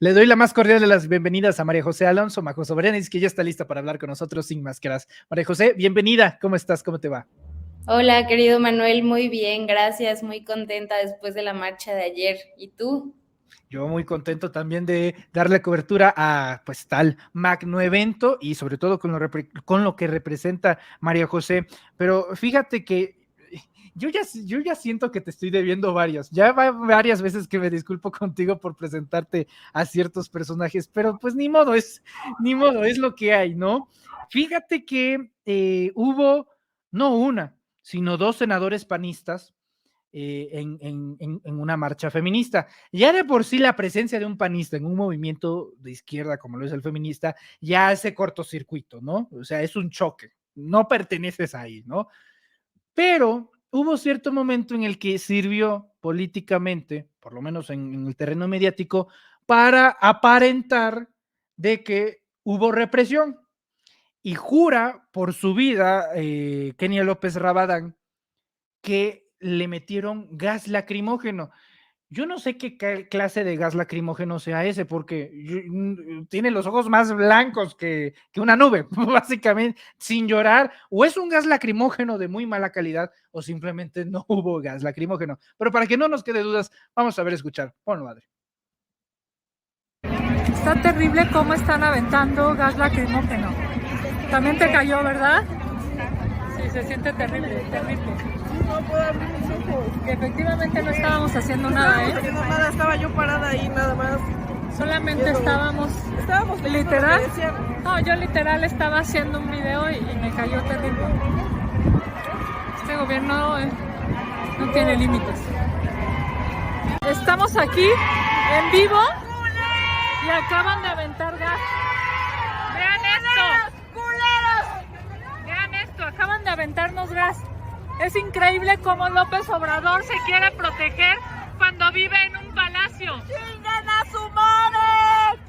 Le doy la más cordial de las bienvenidas a María José Alonso Majo Soberanis, que ya está lista para hablar con nosotros sin máscaras. María José, bienvenida. ¿Cómo estás? ¿Cómo te va? Hola, querido Manuel, muy bien, gracias, muy contenta después de la marcha de ayer. ¿Y tú? Yo muy contento también de darle cobertura a pues tal magno evento y sobre todo con lo que representa María José. Pero fíjate que yo ya siento que te estoy debiendo varios. Ya va varias veces que me disculpo contigo por presentarte a ciertos personajes, pero pues ni modo, es lo que hay, ¿no? Fíjate que hubo no una, sino dos senadores panistas en una marcha feminista. Ya de por sí la presencia de un panista en un movimiento de izquierda como lo es el feminista, ya hace cortocircuito, ¿no? O sea, es un choque, no perteneces ahí, ¿no? Pero hubo cierto momento en el que sirvió políticamente, por lo menos en el terreno mediático, para aparentar de que hubo represión. Y jura por su vida Kenia López Rabadán que le metieron gas lacrimógeno. Yo no sé qué clase de gas lacrimógeno sea ese, porque tiene los ojos más blancos que una nube, básicamente, sin llorar. O es un gas lacrimógeno de muy mala calidad, o simplemente no hubo gas lacrimógeno. Pero para que no nos quede dudas, vamos a ver, escuchar. Ponlo, madre. Está terrible cómo están aventando gas lacrimógeno. También te cayó, ¿verdad? Sí, se siente terrible, terrible. No puedo abrir mis ojos. Que efectivamente no estábamos haciendo No nada, estábamos haciendo nada, estaba yo parada ahí nada más. Solamente Viendo- estábamos leyendo literal. lo que decían. No, yo literal estaba haciendo un video y me cayó terrible. Este gobierno no tiene límites. Estamos aquí en vivo y acaban de aventar gas. Vean esto. Vean esto, acaban de aventarnos gas. Es increíble cómo López Obrador se quiere proteger cuando vive en un palacio. ¡Chinguen a su madre!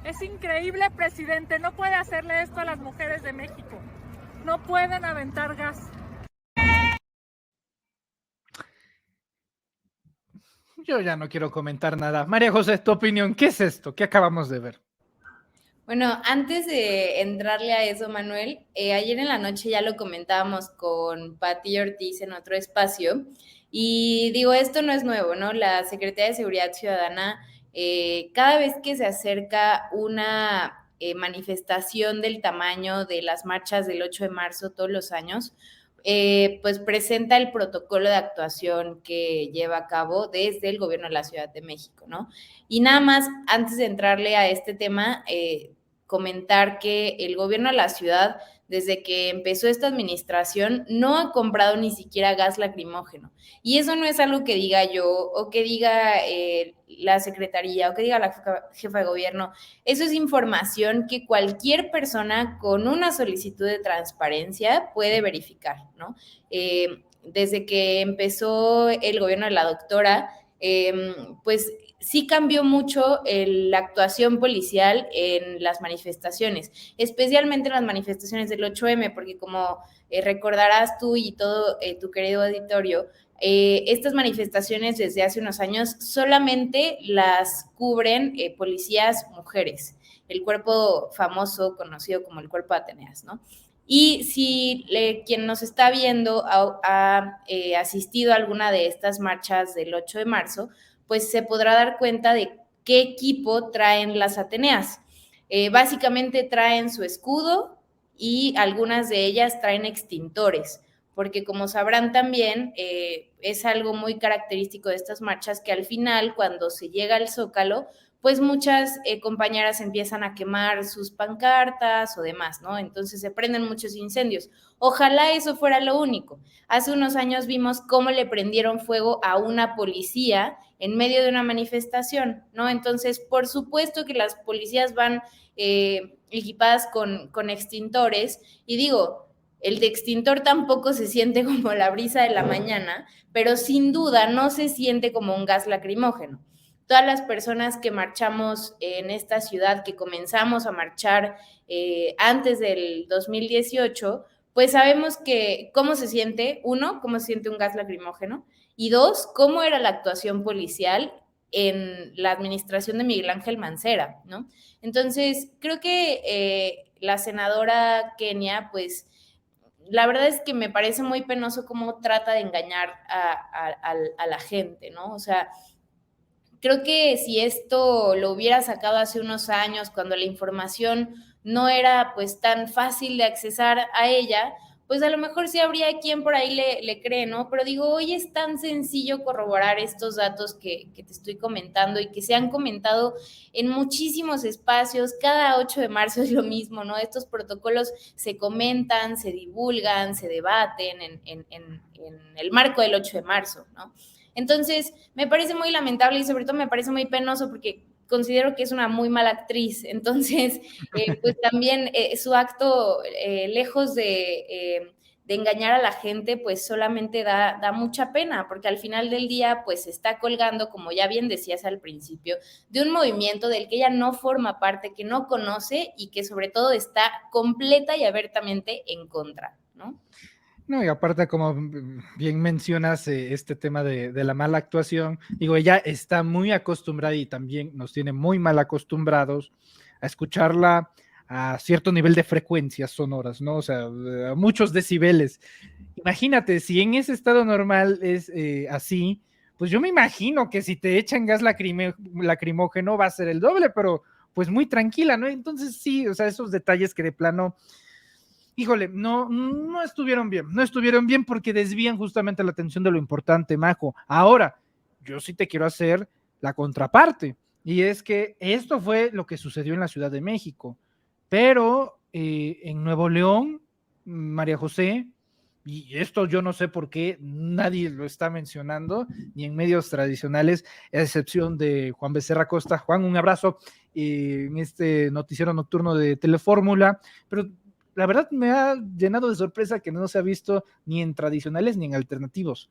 Es increíble, presidente. No puede hacerle esto a las mujeres de México. No pueden aventar gas. Yo ya no quiero comentar nada. María José, tu opinión, ¿qué es esto? ¿Qué acabamos de ver? Bueno, antes de entrarle a eso, Manuel, ayer en la noche ya lo comentábamos con Pati Ortiz en otro espacio, y digo, esto no es nuevo, ¿no? La Secretaría de Seguridad Ciudadana, cada vez que se acerca una manifestación del tamaño de las marchas del 8 de marzo todos los años, pues presenta el protocolo de actuación que lleva a cabo desde el gobierno de la Ciudad de México, ¿no? Y nada más, antes de entrarle a este tema, comentar que el gobierno de la ciudad, desde que empezó esta administración, no ha comprado ni siquiera gas lacrimógeno. Y eso no es algo que diga yo o que diga la secretaría o que diga la jefa de gobierno. Eso es información que cualquier persona con una solicitud de transparencia puede verificar, ¿no? Desde que empezó el gobierno de la doctora, pues sí cambió mucho la actuación policial en las manifestaciones, especialmente en las manifestaciones del 8M, porque como recordarás tú y todo tu querido auditorio, estas manifestaciones desde hace unos años solamente las cubren policías mujeres, el cuerpo famoso conocido como el Cuerpo de Ateneas, ¿no? Y si quien nos está viendo ha asistido a alguna de estas marchas del 8 de marzo, pues se podrá dar cuenta de qué equipo traen las Ateneas. Básicamente traen su escudo y algunas de ellas traen extintores, porque como sabrán también, es algo muy característico de estas marchas que al final, cuando se llega al Zócalo, pues muchas compañeras empiezan a quemar sus pancartas o demás, ¿no? Entonces se prenden muchos incendios. Ojalá eso fuera lo único. Hace unos años vimos cómo le prendieron fuego a una policía en medio de una manifestación, ¿no? Entonces, por supuesto que las policías van equipadas con extintores, y digo, el de extintor tampoco se siente como la brisa de la mañana, pero sin duda no se siente como un gas lacrimógeno. Todas las personas que marchamos en esta ciudad, que comenzamos a marchar antes del 2018, pues sabemos que cómo se siente, uno, cómo se siente un gas lacrimógeno, y dos, cómo era la actuación policial en la administración de Miguel Ángel Mancera, ¿no? Entonces, creo que la senadora Kenia, pues, la verdad es que me parece muy penoso cómo trata de engañar a la gente, ¿no? O sea, creo que si esto lo hubiera sacado hace unos años, cuando la información no era pues tan fácil de accesar a ella, pues a lo mejor sí habría quien por ahí le cree, ¿no? Pero digo, hoy es tan sencillo corroborar estos datos que te estoy comentando y que se han comentado en muchísimos espacios. Cada 8 de marzo es lo mismo, ¿no? Estos protocolos se comentan, se divulgan, se debaten en el marco del 8 de marzo, ¿no? Entonces, me parece muy lamentable y sobre todo me parece muy penoso porque considero que es una muy mala actriz. Entonces, pues también su acto, lejos de engañar a la gente, pues solamente da mucha pena, porque al final del día, pues se está colgando, como ya bien decías al principio, de un movimiento del que ella no forma parte, que no conoce y que sobre todo está completa y abiertamente en contra, ¿no? No, y aparte, como bien mencionas, este tema de la mala actuación, digo, ella está muy acostumbrada y también nos tiene muy mal acostumbrados a escucharla a cierto nivel de frecuencias sonoras, ¿no? O sea, a muchos decibeles. Imagínate, si en ese estado normal es así, pues yo me imagino que si te echan gas lacrimógeno va a ser el doble, pero pues muy tranquila, ¿no? Entonces sí, o sea, esos detalles que de plano híjole, no estuvieron bien porque desvían justamente la atención de lo importante, Majo. Ahora, yo sí te quiero hacer la contraparte, y es que esto fue lo que sucedió en la Ciudad de México, pero en Nuevo León, María José, y esto yo no sé por qué nadie lo está mencionando, ni en medios tradicionales, a excepción de Juan Becerra Costa. Juan, un abrazo en este noticiero nocturno de Telefórmula, pero la verdad me ha llenado de sorpresa que no se ha visto ni en tradicionales ni en alternativos.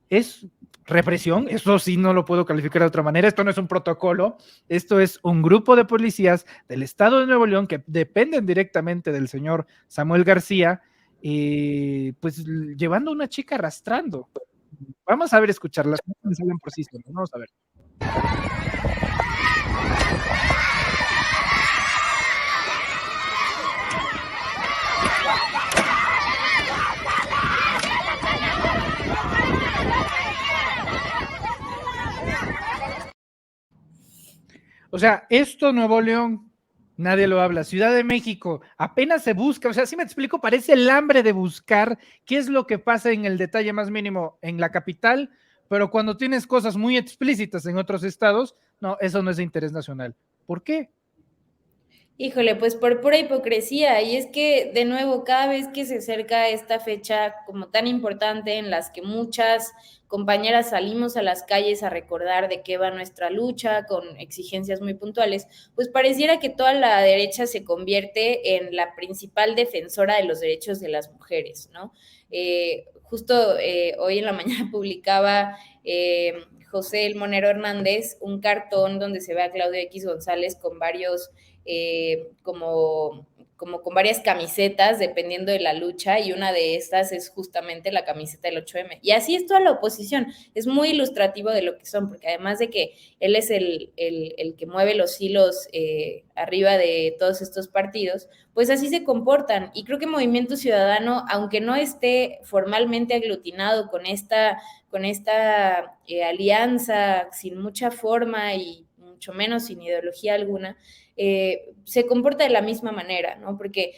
Es represión, eso sí no lo puedo calificar de otra manera, esto no es un protocolo, esto es un grupo de policías del estado de Nuevo León que dependen directamente del señor Samuel García, pues llevando a una chica arrastrando. Vamos a ver, escucharlas, no salen por sí solas, vamos a ver. O sea, esto Nuevo León, nadie lo habla. Ciudad de México, apenas se busca, o sea, si me explico, parece el hambre de buscar qué es lo que pasa en el detalle más mínimo en la capital, pero cuando tienes cosas muy explícitas en otros estados, no, eso no es de interés nacional. ¿Por qué? Híjole, pues por pura hipocresía. Y es que, de nuevo, cada vez que se acerca esta fecha como tan importante en las que muchas compañeras salimos a las calles a recordar de qué va nuestra lucha con exigencias muy puntuales, pues pareciera que toda la derecha se convierte en la principal defensora de los derechos de las mujeres, ¿no? Justo hoy en la mañana publicaba José El Monero Hernández un cartón donde se ve a Claudio X González con varios como con varias camisetas dependiendo de la lucha, y una de estas es justamente la camiseta del 8M. Y así es toda la oposición, es muy ilustrativo de lo que son, porque además de que él es el que mueve los hilos arriba de todos estos partidos, pues así se comportan. Y creo que Movimiento Ciudadano, aunque no esté formalmente aglutinado con esta alianza sin mucha forma y mucho menos sin ideología alguna, se comporta de la misma manera, ¿no? Porque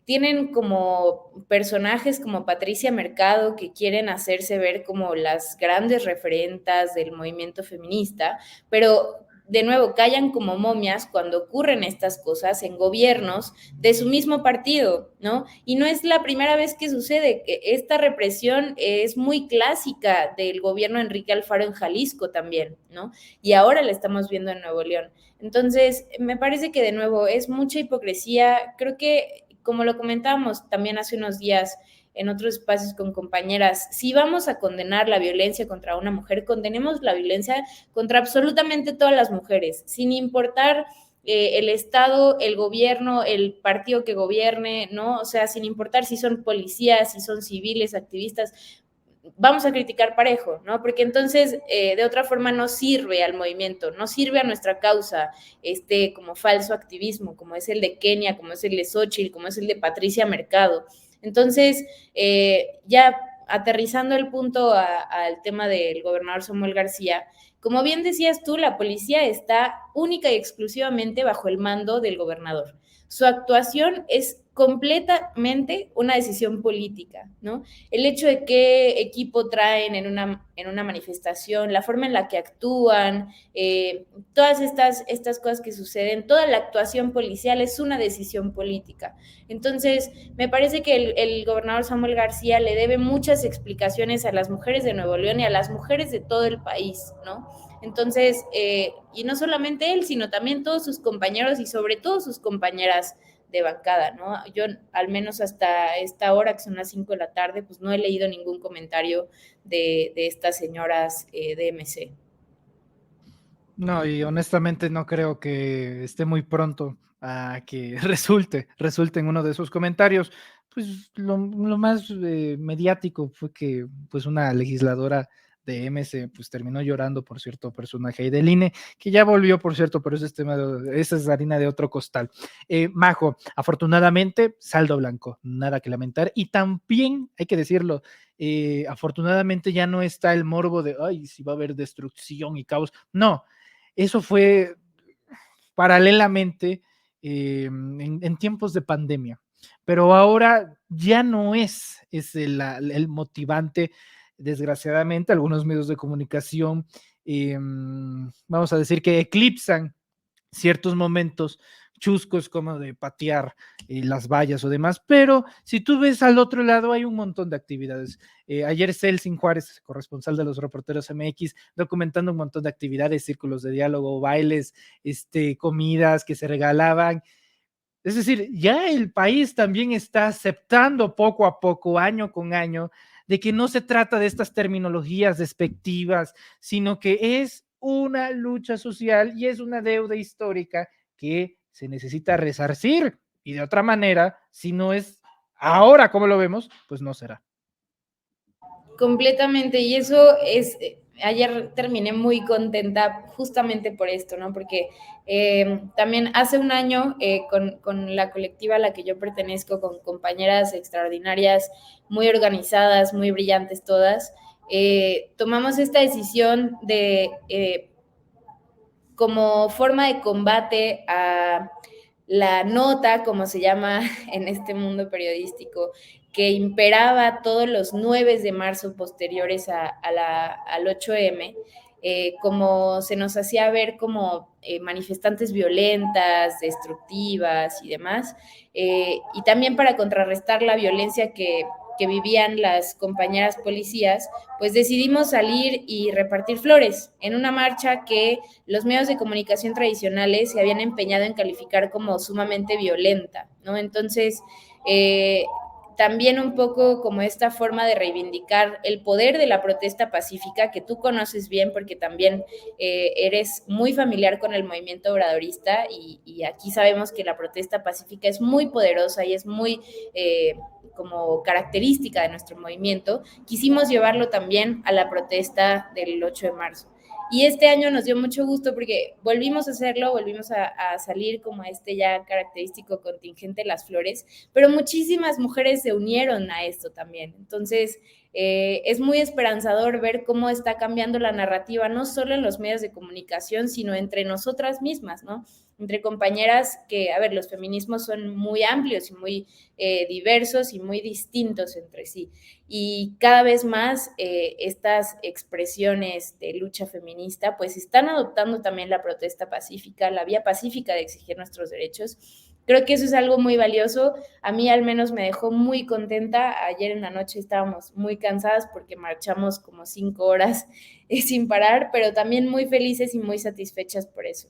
tienen como personajes como Patricia Mercado que quieren hacerse ver como las grandes referentas del movimiento feminista, pero de nuevo callan como momias cuando ocurren estas cosas en gobiernos de su mismo partido, ¿no? Y no es la primera vez que sucede, que esta represión es muy clásica del gobierno de Enrique Alfaro en Jalisco también, ¿no? Y ahora la estamos viendo en Nuevo León. Entonces, me parece que de nuevo es mucha hipocresía. Creo que, como lo comentábamos también hace unos días en otros espacios con compañeras, si vamos a condenar la violencia contra una mujer, condenemos la violencia contra absolutamente todas las mujeres, sin importar el Estado, el gobierno, el partido que gobierne, ¿no? O sea, sin importar si son policías, si son civiles, activistas, vamos a criticar parejo, ¿no? Porque entonces de otra forma no sirve al movimiento, no sirve a nuestra causa como falso activismo, como es el de Kenia, como es el de Xochitl, como es el de Patricia Mercado. Entonces, ya aterrizando el punto al tema del gobernador Samuel García, como bien decías tú, la policía está única y exclusivamente bajo el mando del gobernador. Su actuación es completamente una decisión política, ¿no? El hecho de qué equipo traen en una manifestación, la forma en la que actúan, todas estas cosas que suceden, toda la actuación policial es una decisión política. Entonces, me parece que el gobernador Samuel García le debe muchas explicaciones a las mujeres de Nuevo León y a las mujeres de todo el país, ¿no? Entonces, y no solamente él, sino también todos sus compañeros y sobre todo sus compañeras de bancada, ¿no? Yo al menos hasta esta hora, que son las 5 de la tarde, pues no he leído ningún comentario de estas señoras de MC. No, y honestamente no creo que esté muy pronto a que resulte en uno de esos comentarios. Pues lo más mediático fue que pues una legisladora de MC pues terminó llorando por cierto personaje ahí del INE, que ya volvió, por cierto, pero ese es tema esa es harina de otro costal. Majo, afortunadamente, saldo blanco, nada que lamentar, y también hay que decirlo, afortunadamente ya no está el morbo de, ay, si va a haber destrucción y caos, no, eso fue paralelamente en tiempos de pandemia, pero ahora ya no es el motivante, desgraciadamente, algunos medios de comunicación, vamos a decir que eclipsan ciertos momentos chuscos como de patear las vallas o demás, pero si tú ves al otro lado hay un montón de actividades. Ayer Celsin Juárez, corresponsal de los Reporteros MX, documentando un montón de actividades, círculos de diálogo, bailes, comidas que se regalaban. Es decir, ya el país también está aceptando poco a poco, año con año, de que no se trata de estas terminologías despectivas, sino que es una lucha social y es una deuda histórica que se necesita resarcir, y de otra manera, si no es ahora como lo vemos, pues no será. Completamente, y eso es, ayer terminé muy contenta justamente por esto, ¿no? Porque también hace un año con la colectiva a la que yo pertenezco, con compañeras extraordinarias, muy organizadas, muy brillantes todas, tomamos esta decisión de como forma de combate a la nota, como se llama en este mundo periodístico, que imperaba todos los 9 de marzo posteriores al 8M, como se nos hacía ver como manifestantes violentas, destructivas y demás, y también para contrarrestar la violencia que vivían las compañeras policías, pues decidimos salir y repartir flores en una marcha que los medios de comunicación tradicionales se habían empeñado en calificar como sumamente violenta, ¿no? Entonces, también un poco como esta forma de reivindicar el poder de la protesta pacífica, que tú conoces bien porque también eres muy familiar con el movimiento obradorista y aquí sabemos que la protesta pacífica es muy poderosa y es muy como característica de nuestro movimiento. Quisimos llevarlo también a la protesta del 8 de marzo. Y este año nos dio mucho gusto porque volvimos a hacerlo, volvimos a salir como ya característico contingente Las Flores, pero muchísimas mujeres se unieron a esto también. Entonces, es muy esperanzador ver cómo está cambiando la narrativa, no solo en los medios de comunicación, sino entre nosotras mismas, ¿no? Entre compañeras que, a ver, los feminismos son muy amplios y muy diversos y muy distintos entre sí. Y cada vez más estas expresiones de lucha feminista pues están adoptando también la protesta pacífica, la vía pacífica de exigir nuestros derechos. Creo que eso es algo muy valioso. A mí al menos me dejó muy contenta. Ayer en la noche estábamos muy cansadas porque marchamos como 5 horas sin parar, pero también muy felices y muy satisfechas por eso.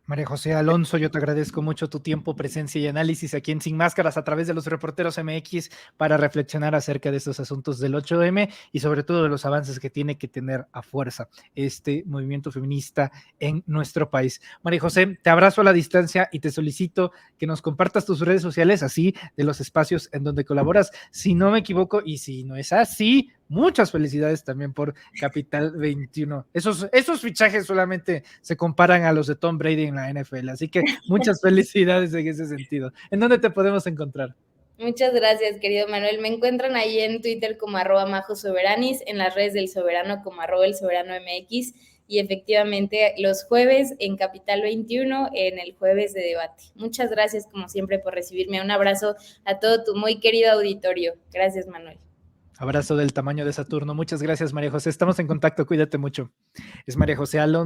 María José Alonso, yo te agradezco mucho tu tiempo, presencia y análisis aquí en Sin Máscaras a través de los Reporteros MX para reflexionar acerca de estos asuntos del 8M y sobre todo de los avances que tiene que tener a fuerza este movimiento feminista en nuestro país. María José, te abrazo a la distancia y te solicito que nos compartas tus redes sociales, así de los espacios en donde colaboras, si no me equivoco, y si no es así, muchas felicidades también por Capital 21. Esos fichajes solamente se comparan a los de Tom Brady en la NFL, así que muchas felicidades en ese sentido. ¿En dónde te podemos encontrar? Muchas gracias, querido Manuel. Me encuentran ahí en Twitter como @majosoberanis, en las redes del Soberano como @elsoberano_mx, y efectivamente los jueves en Capital 21, en el jueves de debate. Muchas gracias, como siempre, por recibirme. Un abrazo a todo tu muy querido auditorio. Gracias, Manuel. Abrazo del tamaño de Saturno. Muchas gracias, María José. Estamos en contacto, cuídate mucho. Es María José Alonso.